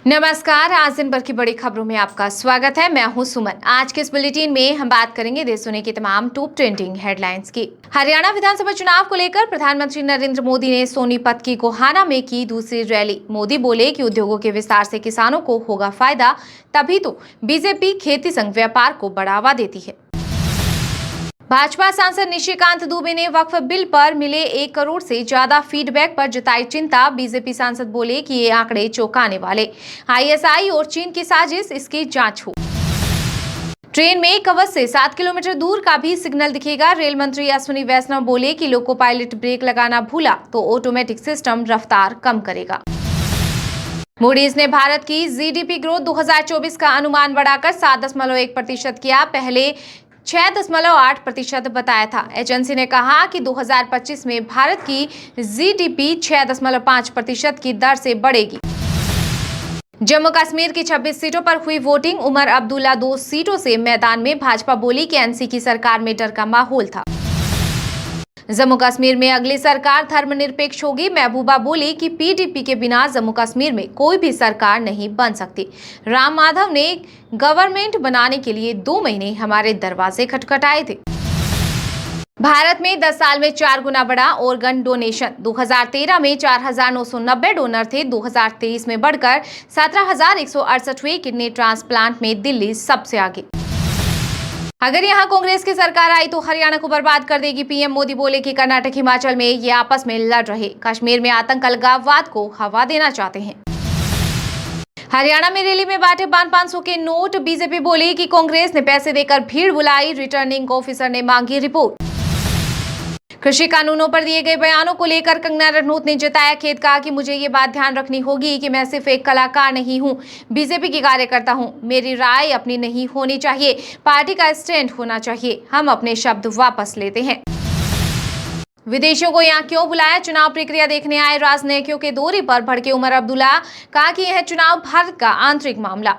नमस्कार। आज दिन भर की बड़ी खबरों में आपका स्वागत है। मैं हूं सुमन। आज के इस बुलेटिन में हम बात करेंगे देश दुनिया की तमाम टॉप ट्रेंडिंग हेडलाइंस की। हरियाणा विधानसभा चुनाव को लेकर प्रधानमंत्री नरेंद्र मोदी ने सोनीपत की गोहाना में की दूसरी रैली। मोदी बोले कि उद्योगों के विस्तार से किसानों को होगा फायदा, तभी तो बीजेपी खेती संग व्यापार को बढ़ावा देती है। भाजपा सांसद निशिकांत दुबे ने वक्फ बिल पर मिले 1 करोड़ से ज्यादा फीडबैक पर जताई चिंता। बीजेपी सांसद बोले कि ये आंकड़े चौंकाने वाले। आईएसआई और चीन की साजिश, इसकी जांच हो। ट्रेन में कवच से 7 किलोमीटर दूर का भी सिग्नल दिखेगा। रेल मंत्री अश्विनी वैष्णव बोले कि लोको पायलट ब्रेक लगाना भूला तो ऑटोमेटिक सिस्टम रफ्तार कम करेगा। मूडीज ने भारत की जीडीपी ग्रोथ 2024 का अनुमान बढ़ाकर 7.1% किया। पहले 6.8% बताया था। एजेंसी ने कहा कि 2025 में भारत की जीडीपी 6.5% की दर से बढ़ेगी। जम्मू कश्मीर की 26 सीटों पर हुई वोटिंग। उमर अब्दुल्ला 2 सीटों से मैदान में। भाजपा बोली कि एनसी की सरकार में डर का माहौल था। जम्मू कश्मीर में अगली सरकार धर्मनिरपेक्ष होगी। महबूबा बोली कि पीडीपी के बिना जम्मू कश्मीर में कोई भी सरकार नहीं बन सकती। राम माधव ने गवर्नमेंट बनाने के लिए 2 महीने हमारे दरवाजे खटखटाए थे। भारत में 10 साल में 4 गुना बढ़ा ऑर्गन डोनेशन। 2013 में 4,990 डोनर थे। 2023 में बढ़कर 17,168 हुए। किडनी ट्रांसप्लांट में दिल्ली सबसे आगे। अगर यहां कांग्रेस की सरकार आई तो हरियाणा को बर्बाद कर देगी। पीएम मोदी बोले कि कर्नाटक हिमाचल में ये आपस में लड़ रहे। कश्मीर में आतंक अलगाववाद को हवा देना चाहते हैं। हरियाणा में रैली में बांटे 500 के नोट। बीजेपी बोली कि कांग्रेस ने पैसे देकर भीड़ बुलाई। रिटर्निंग ऑफिसर ने मांगी रिपोर्ट। कृषि कानूनों पर दिए गए बयानों को लेकर कंगना रनौत ने जताया खेद। कहा कि मुझे ये बात ध्यान रखनी होगी कि मैं सिर्फ एक कलाकार नहीं हूं, बीजेपी की कार्यकर्ता हूं। मेरी राय अपनी नहीं होनी चाहिए, पार्टी का स्टैंड होना चाहिए। हम अपने शब्द वापस लेते हैं। विदेशियों को यहां क्यों बुलाया? चुनाव प्रक्रिया देखने आए राजनयिकों के दौरे पर भड़के उमर अब्दुल्ला। कहा कि यह चुनाव भारत का आंतरिक मामला।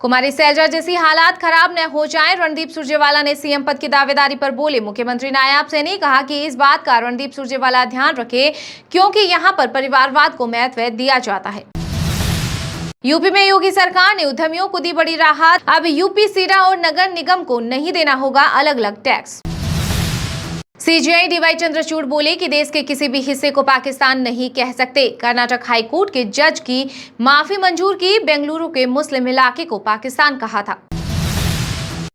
कुमारी सैलजा जैसी हालात खराब न हो जाएं। रणदीप सुरजेवाला ने सीएम पद की दावेदारी पर बोले। मुख्यमंत्री नायाब सेनी ने कहा कि इस बात का रणदीप सुरजेवाला ध्यान रखे क्योंकि यहां पर परिवारवाद को महत्व दिया जाता है। यूपी में योगी सरकार ने उद्यमियों को दी बड़ी राहत। अब यूपी सीडा और नगर निगम को नहीं देना होगा अलग अलग टैक्स। सीजेआई डीवाई चंद्रचूड़ बोले कि देश के किसी भी हिस्से को पाकिस्तान नहीं कह सकते। कर्नाटक हाईकोर्ट के जज की माफी मंजूर की। बेंगलुरु के मुस्लिम इलाके को पाकिस्तान कहा था।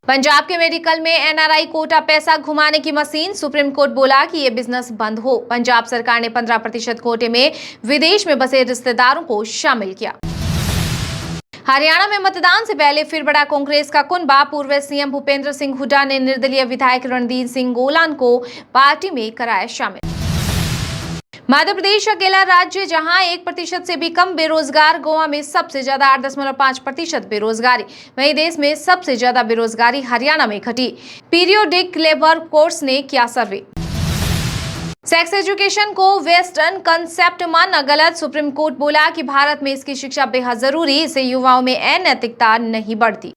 पंजाब के मेडिकल में एनआरआई कोटा पैसा घुमाने की मशीन। सुप्रीम कोर्ट बोला कि ये बिजनेस बंद हो। पंजाब सरकार ने 15% कोटे में विदेश में बसे रिश्तेदारों को शामिल किया। हरियाणा में मतदान से पहले फिर बड़ा कांग्रेस का कुनबा। पूर्व सीएम भूपेंद्र सिंह हुड्डा ने निर्दलीय विधायक रणदीप सिंह गोलान को पार्टी में कराया शामिल। मध्य प्रदेश अकेला राज्य जहां 1% से भी कम बेरोजगार। गोवा में सबसे ज्यादा 8.5% बेरोजगारी। वहीं देश में सबसे ज्यादा बेरोजगारी हरियाणा में घटी। पीरियोडिक लेबर कोर्स ने किया सर्वे। सेक्स एजुकेशन को वेस्टर्न कंसेप्ट मानना गलत। सुप्रीम कोर्ट बोला कि भारत में इसकी शिक्षा बेहद जरूरी। इससे युवाओं में अनैतिकता नहीं बढ़ती।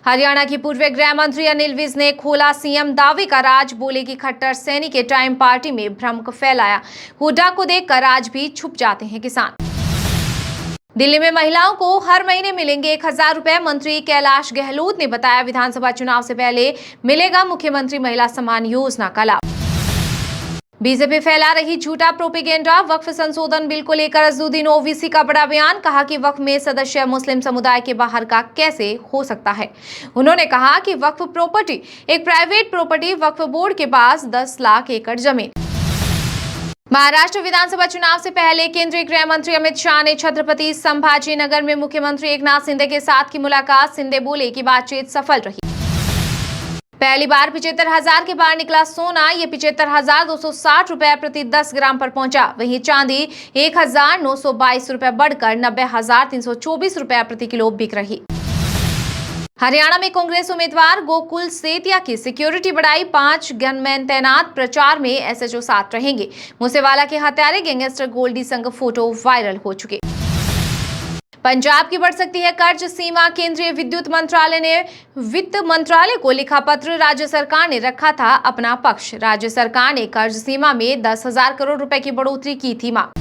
हरियाणा की पूर्व गृह मंत्री अनिल विज ने खोला सीएम दावे का राज। बोले कि खट्टर सैनी के टाइम पार्टी में भ्रम फैलाया। हुड्डा को देखकर आज भी छुप जाते हैं किसान। दिल्ली में महिलाओं को हर महीने मिलेंगे 1,000 रुपए। मंत्री कैलाश गहलोत ने बताया विधानसभा चुनाव से पहले मिलेगा मुख्यमंत्री महिला सम्मान योजना का लाभ। बीजेपी फैला रही झूठा प्रोपेगेंडा। वक्फ संशोधन बिल को लेकर अजदुद्दीन ओवैसी का बड़ा बयान। कहा कि वक्फ में सदस्य मुस्लिम समुदाय के बाहर का कैसे हो सकता है। उन्होंने कहा कि वक्फ प्रॉपर्टी एक प्राइवेट प्रॉपर्टी। वक्फ बोर्ड के पास 10 लाख एकड़ जमीन। महाराष्ट्र विधानसभा चुनाव से पहले केंद्रीय गृह मंत्री अमित शाह ने छत्रपति संभाजी नगर में मुख्यमंत्री एकनाथ शिंदे के साथ की मुलाकात। शिंदे बोले कि बातचीत सफल रही। पहली बार 75,000 के बाहर निकला सोना। ये 75,260 रुपए प्रति 10 ग्राम पर पहुंचा। वहीं चांदी 1,922 रुपए बढ़कर 90,324 रुपए प्रति किलो बिक रही। हरियाणा में कांग्रेस उम्मीदवार गोकुल सेतिया की सिक्योरिटी बढ़ाई। 5 गनमैन तैनात। प्रचार में एसएचओ 7 रहेंगे। मूसेवाला के हत्यारे गैंगस्टर गोल्डी संग फोटो वायरल हो चुके। पंजाब की बढ़ सकती है कर्ज सीमा। केंद्रीय विद्युत मंत्रालय ने वित्त मंत्रालय को लिखा पत्र। राज्य सरकार ने रखा था अपना पक्ष। राज्य सरकार ने कर्ज सीमा में 10,000 करोड़ रुपए की बढ़ोतरी की थी मांग।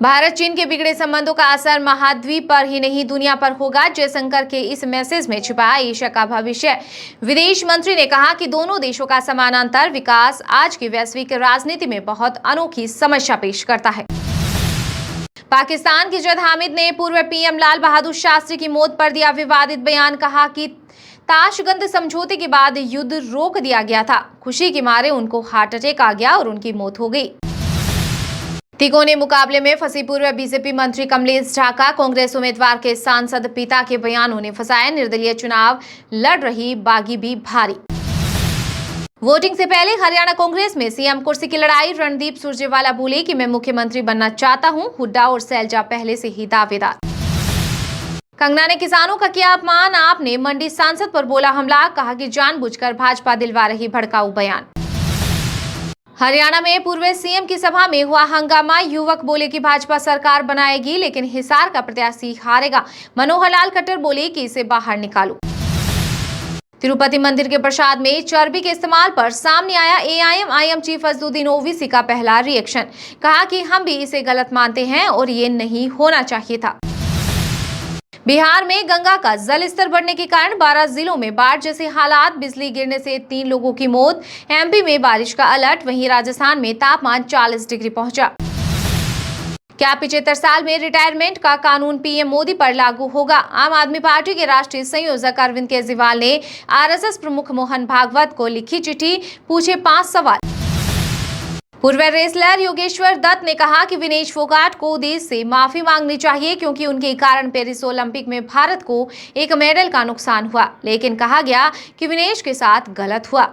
भारत चीन के बिगड़े संबंधों का असर महाद्वीप पर ही नहीं दुनिया पर होगा। जयशंकर के इस मैसेज में छिपा एशिया का भविष्य। विदेश मंत्री ने कहा कि दोनों देशों का समानांतर विकास आज की वैश्विक राजनीति में बहुत अनोखी समस्या पेश करता है। पाकिस्तान की जद हामिद ने पूर्व पीएम लाल बहादुर शास्त्री की मौत पर दिया विवादित बयान। कहा कि ताशकंद समझौते के बाद युद्ध रोक दिया गया था। खुशी के मारे उनको हार्ट अटैक आ गया और उनकी मौत हो गई। तिकोने मुकाबले में फंसी पूर्व बीजेपी मंत्री कमलेश ढाका कांग्रेस उम्मीदवार के सांसद पिता के बयानों ने फंसाया। निर्दलीय चुनाव लड़ रही बागी भी भारी। वोटिंग से पहले हरियाणा कांग्रेस में सीएम कुर्सी की लड़ाई। रणदीप सुरजेवाला बोले कि मैं मुख्यमंत्री बनना चाहता हूं। हुड्डा और सैलजा पहले से ही दावेदार। कंगना ने किसानों का किया अपमान। आपने मंडी सांसद पर बोला हमला। कहा कि जानबूझकर भाजपा दिलवा रही भड़काऊ बयान। हरियाणा में पूर्व सीएम की सभा में हुआ हंगामा। युवक बोले कि भाजपा सरकार बनाएगी लेकिन हिसार का प्रत्याशी हारेगा। मनोहर लाल खट्टर बोले कि इसे बाहर निकालो। तिरुपति मंदिर के प्रसाद में चर्बी के इस्तेमाल पर सामने आया एआईएम चीफ असदुद्दीन ओवैसी का पहला रिएक्शन। कहा कि हम भी इसे गलत मानते हैं और ये नहीं होना चाहिए था। बिहार में गंगा का जल स्तर बढ़ने के कारण 12 जिलों में बाढ़ जैसे हालात। बिजली गिरने से 3 लोगों की मौत। एमपी में बारिश का अलर्ट। वहीं राजस्थान में तापमान 40 डिग्री पहुंचा। क्या 75 साल में रिटायरमेंट का कानून पीएम मोदी पर लागू होगा? आम आदमी पार्टी के राष्ट्रीय संयोजक अरविंद केजरीवाल ने आरएसएस प्रमुख मोहन भागवत को लिखी चिट्ठी। पूछे 5 सवाल। पूर्व रेसलर योगेश्वर दत्त ने कहा कि विनेश फोगाट को देश से माफी मांगनी चाहिए क्योंकि उनके कारण पेरिस ओलंपिक में भारत को एक मेडल का नुकसान हुआ, लेकिन कहा गया कि विनेश के साथ गलत हुआ।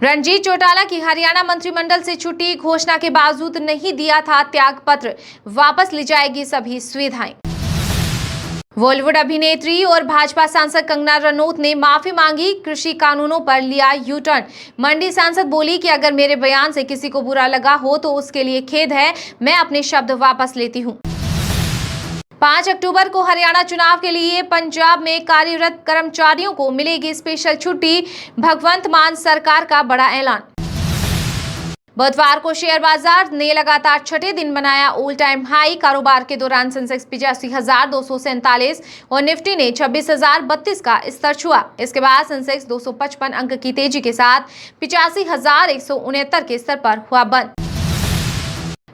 रणजीत चौटाला की हरियाणा मंत्रिमंडल से छुट्टी। घोषणा के बावजूद नहीं दिया था त्याग पत्र। वापस ली जाएगी सभी सुविधाएं। बॉलीवुड अभिनेत्री और भाजपा सांसद कंगना रनौत ने माफी मांगी। कृषि कानूनों पर लिया यू टर्न। मंडी सांसद बोली कि अगर मेरे बयान से किसी को बुरा लगा हो तो उसके लिए खेद है। मैं अपने शब्द वापस लेती हूं। 5 अक्टूबर को हरियाणा चुनाव के लिए पंजाब में कार्यरत कर्मचारियों को मिलेगी स्पेशल छुट्टी। भगवंत मान सरकार का बड़ा ऐलान। बुधवार को शेयर बाजार ने लगातार छठे दिन बनाया ऑल टाइम हाई। कारोबार के दौरान सेंसेक्स 85,247 और निफ्टी ने 26,032 का स्तर छुआ। इसके बाद सेंसेक्स 255 अंक की तेजी के साथ 85,169 के स्तर पर हुआ बंद।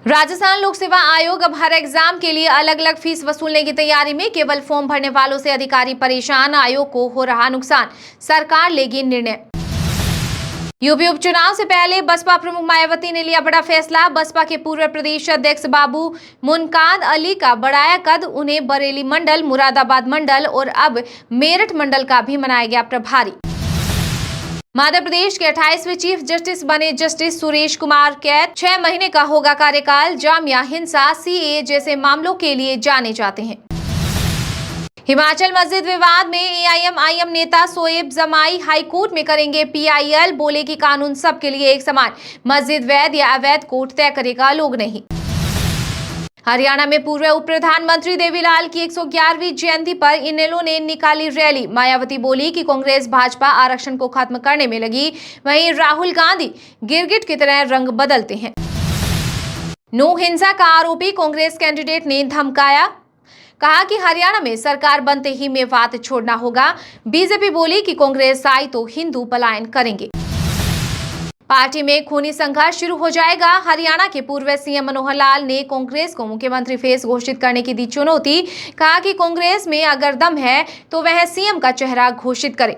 राजस्थान लोक सेवा आयोग अब हर एग्जाम के लिए अलग अलग फीस वसूलने की तैयारी में। केवल फॉर्म भरने वालों से अधिकारी परेशान। आयोग को हो रहा नुकसान। सरकार लेगी निर्णय। यूपी उपचुनाव से पहले बसपा प्रमुख मायावती ने लिया बड़ा फैसला। बसपा के पूर्व प्रदेश अध्यक्ष बाबू मुनकाद अली का बढ़ाया कद। उन्हें बरेली मंडल, मुरादाबाद मंडल और अब मेरठ मंडल का भी बनाया गया प्रभारी। मध्य प्रदेश के 28वें चीफ जस्टिस बने जस्टिस सुरेश कुमार कैद। 6 महीने का होगा कार्यकाल। जामिया हिंसा, सीए जैसे मामलों के लिए जाने जाते हैं। हिमाचल मस्जिद विवाद में एआईएम नेता शोएब जमाई हाईकोर्ट में करेंगे पीआईएल। बोले कि कानून सबके लिए एक समान। मस्जिद वैध या अवैध कोर्ट तय करेगा, लोग नहीं। हरियाणा में पूर्व उप प्रधानमंत्री देवीलाल की 111वीं जयंती पर इनेलो ने निकाली रैली। मायावती बोली कि कांग्रेस भाजपा आरक्षण को खत्म करने में लगी। वहीं राहुल गांधी गिरगिट की तरह रंग बदलते हैं। नो हिंसा का आरोपी कांग्रेस कैंडिडेट ने धमकाया। कहा कि हरियाणा में सरकार बनते ही मेवात छोड़ना होगा। बीजेपी बोली कि कांग्रेस आई तो हिंदू पलायन करेंगे। पार्टी में खूनी संघर्ष शुरू हो जाएगा। हरियाणा के पूर्व सीएम मनोहर लाल ने कांग्रेस को मुख्यमंत्री फेस घोषित करने की दी चुनौती। कहा कि कांग्रेस में अगर दम है तो वह सीएम का चेहरा घोषित करे।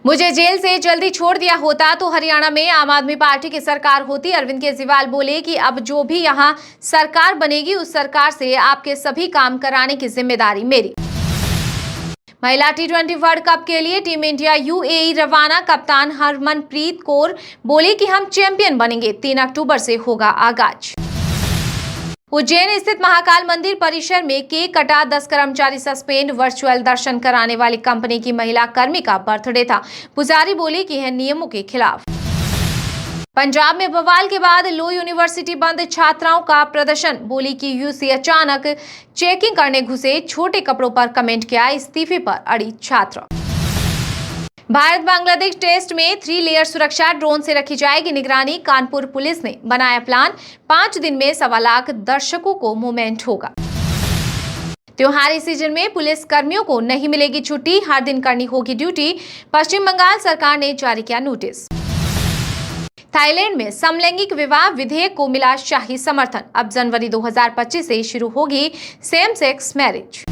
मुझे जेल से जल्दी छोड़ दिया होता तो हरियाणा में आम आदमी पार्टी की सरकार होती। अरविंद केजरीवाल बोले कि अब जो भी यहां सरकार बनेगी उस सरकार से आपके सभी काम कराने की जिम्मेदारी मेरी। महिला टी20 वर्ल्ड कप के लिए टीम इंडिया यूएई रवाना। कप्तान हरमनप्रीत कौर बोली कि हम चैंपियन बनेंगे। 3 अक्टूबर से होगा आगाज। उज्जैन स्थित महाकाल मंदिर परिसर में केक कटा। 10 कर्मचारी सस्पेंड। वर्चुअल दर्शन कराने वाली कंपनी की महिला कर्मी का बर्थडे था। पुजारी बोली कि यह नियमों के खिलाफ। पंजाब में बवाल के बाद लो यूनिवर्सिटी बंद। छात्राओं का प्रदर्शन। बोली कि यूसी अचानक चेकिंग करने घुसे। छोटे कपड़ों पर कमेंट किया। इस्तीफे पर अड़ी छात्र। भारत बांग्लादेश टेस्ट में 3 लेयर सुरक्षा, ड्रोन से रखी जाएगी निगरानी। कानपुर पुलिस ने बनाया प्लान, 5 दिन में 1.25 लाख दर्शकों को मूवमेंट होगा। त्योहारी सीजन में पुलिस कर्मियों को नहीं मिलेगी छुट्टी, हर दिन करनी होगी ड्यूटी। पश्चिम बंगाल सरकार ने जारी किया नोटिस। थाईलैंड में समलैंगिक विवाह विधेयक को मिला शाही समर्थन, अब जनवरी 2025 से शुरू होगी सेम सेक्स मैरिज।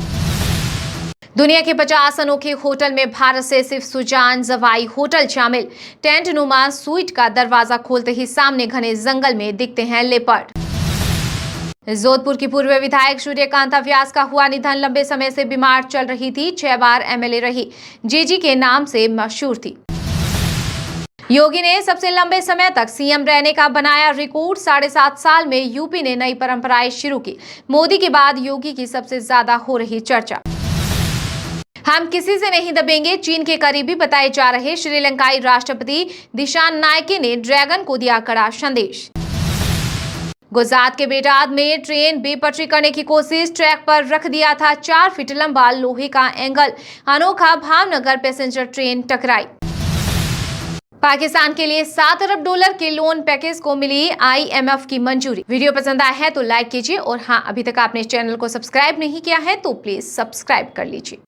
दुनिया के 50 अनोखे होटल में भारत से सिर्फ सुजान जवाई होटल शामिल। टेंट नुमा स्वीट का दरवाजा खोलते ही सामने घने जंगल में दिखते हैं लेपर्ड। जोधपुर की पूर्व विधायक सूर्यकांता व्यास का हुआ निधन, लंबे समय से बीमार चल रही थी, 6 बार एमएलए रही, जीजी के नाम से मशहूर थी। योगी ने सबसे लंबे समय तक सीएम रहने का बनाया रिकॉर्ड, 7.5 साल में यूपी ने नई परंपराएं शुरू की। मोदी के बाद योगी की सबसे ज्यादा हो रही चर्चा। हम किसी से नहीं दबेंगे, चीन के करीबी बताए जा रहे श्रीलंकाई राष्ट्रपति दिशानायके ने ड्रैगन को दिया कड़ा संदेश। गुजरात के बेटाद में ट्रेन बेपटरी करने की कोशिश, ट्रैक पर रख दिया था 4 फीट लंबा लोहे का एंगल, अनोखा भावनगर पैसेंजर ट्रेन टकराई। पाकिस्तान के लिए $7 अरब के लोन पैकेज को मिली IMF की मंजूरी। वीडियो पसंद आया है तो लाइक कीजिए और हाँ, अभी तक आपने चैनल को सब्सक्राइब नहीं किया है तो प्लीज सब्सक्राइब कर लीजिए।